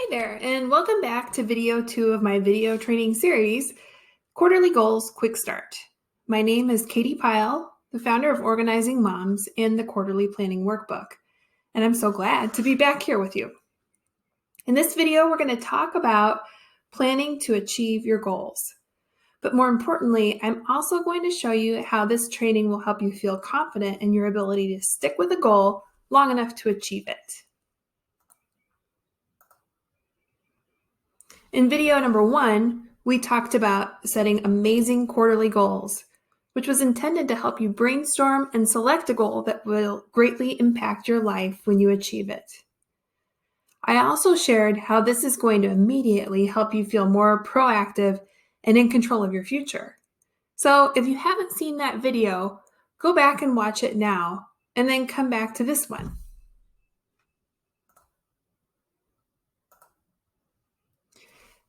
Hi there, and welcome back to video 2 of my video training series, Quarterly Goals Quick Start. My name is Katie Pyle, the founder of Organizing Moms and the Quarterly Planning Workbook, and I'm so glad to be back here with you. In this video, we're going to talk about planning to achieve your goals. But more importantly, I'm also going to show you how this training will help you feel confident in your ability to stick with a goal long enough to achieve it. In video number 1, we talked about setting amazing quarterly goals, which was intended to help you brainstorm and select a goal that will greatly impact your life when you achieve it. I also shared how this is going to immediately help you feel more proactive and in control of your future. So if you haven't seen that video, go back and watch it now, and then come back to this one.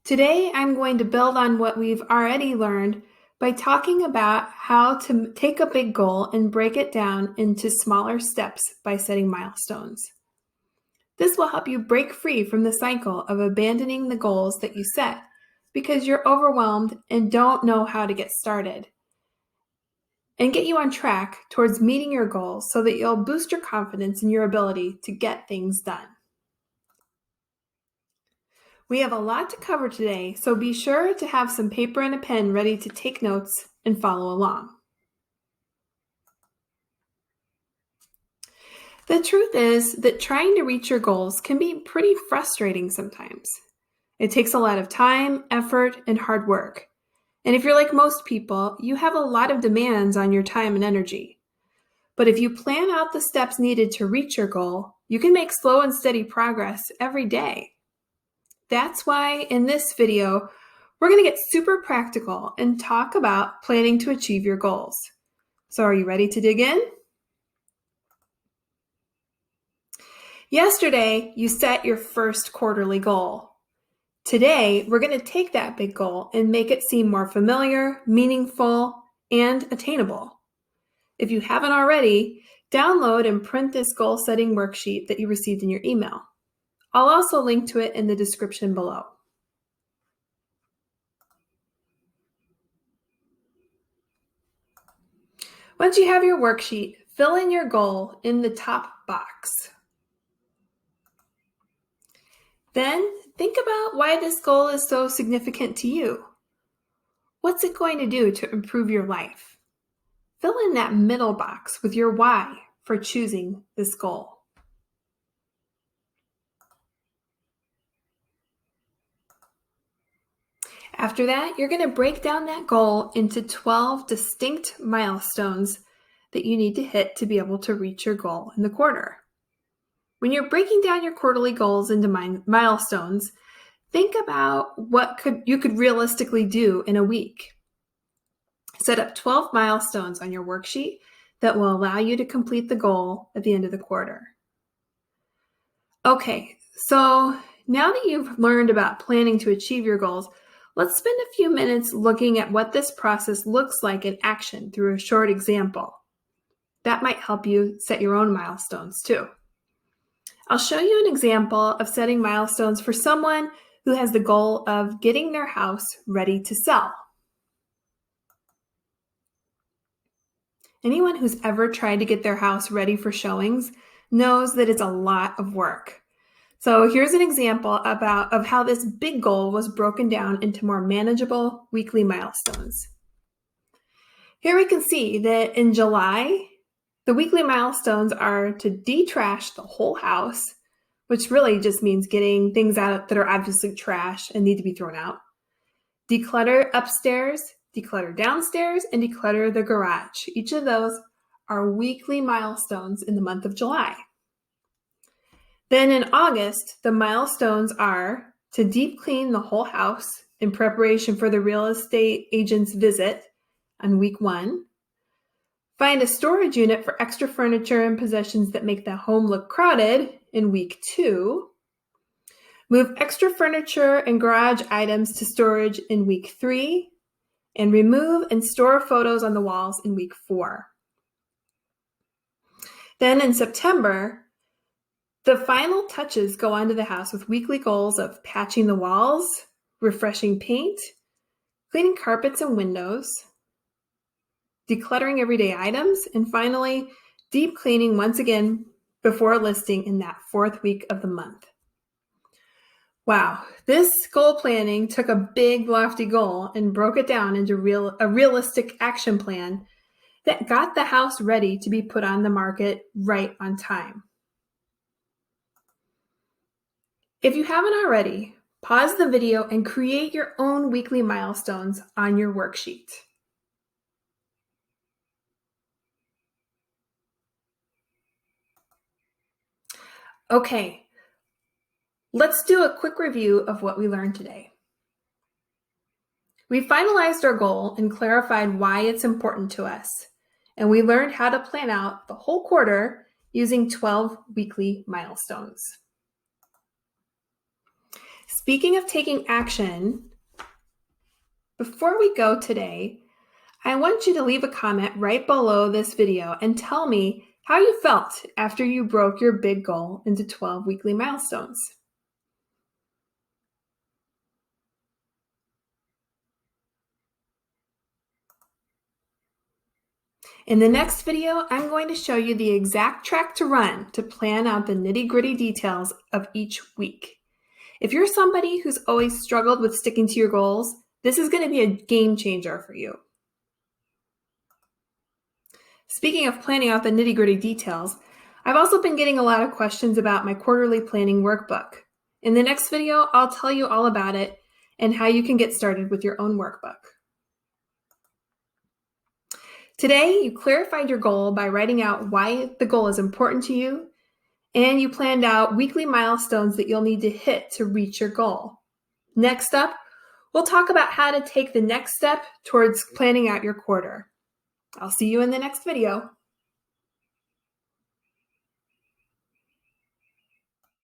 Today, I'm going to build on what we've already learned by talking about how to take a big goal and break it down into smaller steps by setting milestones. This will help you break free from the cycle of abandoning the goals that you set because you're overwhelmed and don't know how to get started, and get you on track towards meeting your goals so that you'll boost your confidence in your ability to get things done. We have a lot to cover today, so be sure to have some paper and a pen ready to take notes and follow along. The truth is that trying to reach your goals can be pretty frustrating sometimes. It takes a lot of time, effort, and hard work. And if you're like most people, you have a lot of demands on your time and energy. But if you plan out the steps needed to reach your goal, you can make slow and steady progress every day. That's why in this video, we're going to get super practical and talk about planning to achieve your goals. So are you ready to dig in? Yesterday, you set your first quarterly goal. Today, we're going to take that big goal and make it seem more familiar, meaningful, and attainable. If you haven't already, download and print this goal-setting worksheet that you received in your email. I'll also link to it in the description below. Once you have your worksheet, fill in your goal in the top box. Then think about why this goal is so significant to you. What's it going to do to improve your life? Fill in that middle box with your why for choosing this goal. After that, you're going to break down that goal into 12 distinct milestones that you need to hit to be able to reach your goal in the quarter. When you're breaking down your quarterly goals into milestones, think about what you could realistically do in a week. Set up 12 milestones on your worksheet that will allow you to complete the goal at the end of the quarter. Okay, so now that you've learned about planning to achieve your goals, let's spend a few minutes looking at what this process looks like in action through a short example. That might help you set your own milestones too. I'll show you an example of setting milestones for someone who has the goal of getting their house ready to sell. Anyone who's ever tried to get their house ready for showings knows that it's a lot of work. So here's an example of how this big goal was broken down into more manageable weekly milestones. Here we can see that in July, the weekly milestones are to de-trash the whole house, which really just means getting things out that are obviously trash and need to be thrown out. Declutter upstairs, declutter downstairs, and declutter the garage. Each of those are weekly milestones in the month of July. Then in August, the milestones are to deep clean the whole house in preparation for the real estate agent's visit on week 1. Find a storage unit for extra furniture and possessions that make the home look crowded in week 2. Move extra furniture and garage items to storage in week 3. And remove and store photos on the walls in week 4. Then in September, The final touches go onto the house with weekly goals of patching the walls, refreshing paint, cleaning carpets and windows, decluttering everyday items, and finally, deep cleaning once again before listing in that 4th week of the month. Wow, this goal planning took a big, lofty goal and broke it down into a realistic action plan that got the house ready to be put on the market right on time. If you haven't already, pause the video and create your own weekly milestones on your worksheet. Okay, let's do a quick review of what we learned today. We finalized our goal and clarified why it's important to us, and we learned how to plan out the whole quarter using 12 weekly milestones. Speaking of taking action, before we go today, I want you to leave a comment right below this video and tell me how you felt after you broke your big goal into 12 weekly milestones. In the next video, I'm going to show you the exact track to run to plan out the nitty-gritty details of each week. If you're somebody who's always struggled with sticking to your goals, this is going to be a game changer for you. Speaking of planning out the nitty-gritty details, I've also been getting a lot of questions about my quarterly planning workbook. In the next video, I'll tell you all about it and how you can get started with your own workbook. Today, you clarified your goal by writing out why the goal is important to you, and you planned out weekly milestones that you'll need to hit to reach your goal. Next up, we'll talk about how to take the next step towards planning out your quarter. I'll see you in the next video.